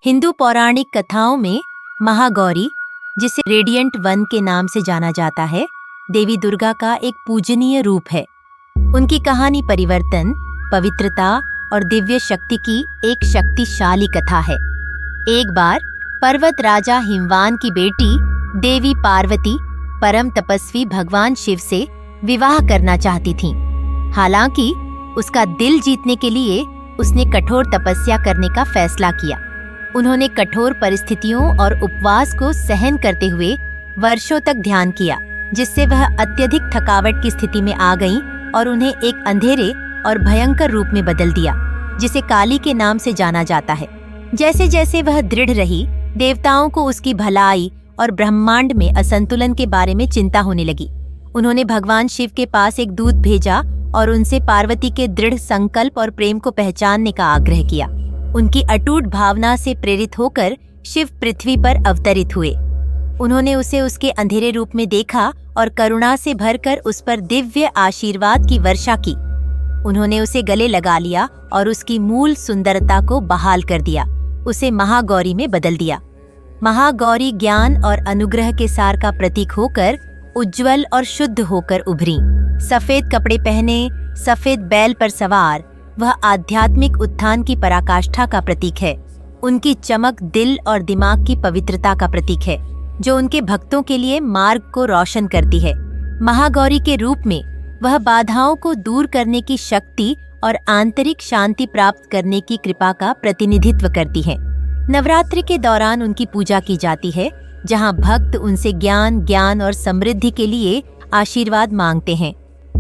हिंदू पौराणिक कथाओं में महागौरी, जिसे रेडिएंट वन के नाम से जाना जाता है, देवी दुर्गा का एक पूजनीय रूप है। उनकी कहानी परिवर्तन, पवित्रता और दिव्य शक्ति की एक शक्तिशाली कथा है। एक बार पर्वत राजा हिमवान की बेटी देवी पार्वती परम तपस्वी भगवान शिव से विवाह करना चाहती थीं। हालांकि उसका दिल जीतने के लिए उसने कठोर तपस्या करने का फैसला किया। उन्होंने कठोर परिस्थितियों और उपवास को सहन करते हुए वर्षों तक ध्यान किया, जिससे वह अत्यधिक थकावट की स्थिति में आ गईं और उन्हें एक अंधेरे और भयंकर रूप में बदल दिया, जिसे काली के नाम से जाना जाता है। जैसे जैसे वह दृढ़ रही, देवताओं को उसकी भलाई और ब्रह्मांड में असंतुलन के बारे में चिंता होने लगी। उन्होंने भगवान शिव के पास एक दूत भेजा और उनसे पार्वती के दृढ़ संकल्प और प्रेम को पहचानने का आग्रह किया। उनकी अटूट भावना से प्रेरित होकर शिव पृथ्वी पर अवतरित हुए। उन्होंने उसे उसके अंधेरे रूप में देखा और करुणा से भरकर उस पर दिव्य आशीर्वाद की वर्षा की। उन्होंने उसे गले लगा लिया और उसकी मूल सुंदरता को बहाल कर दिया, उसे महागौरी में बदल दिया। महागौरी ज्ञान और अनुग्रह के सार का प्रतीक होकर उज्जवल और शुद्ध होकर उभरी। सफेद कपड़े पहने, सफेद बैल पर सवार, वह आध्यात्मिक उत्थान की पराकाष्ठा का प्रतीक है। उनकी चमक दिल और दिमाग की पवित्रता का प्रतीक है, जो उनके भक्तों के लिए मार्ग को रोशन करती है। महागौरी के रूप में वह बाधाओं को दूर करने की शक्ति और आंतरिक शांति प्राप्त करने की कृपा का प्रतिनिधित्व करती है। नवरात्रि के दौरान उनकी पूजा की जाती है, जहां भक्त उनसे ज्ञान और समृद्धि के लिए आशीर्वाद मांगते हैं।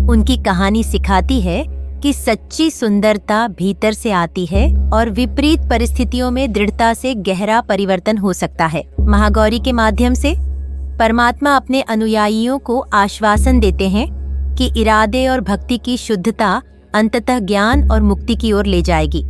उनकी कहानी सिखाती है कि सच्ची सुंदरता भीतर से आती है और विपरीत परिस्थितियों में दृढ़ता से गहरा परिवर्तन हो सकता है। महागौरी के माध्यम से परमात्मा अपने अनुयायियों को आश्वासन देते हैं कि इरादे और भक्ति की शुद्धता अंततः ज्ञान और मुक्ति की ओर ले जाएगी।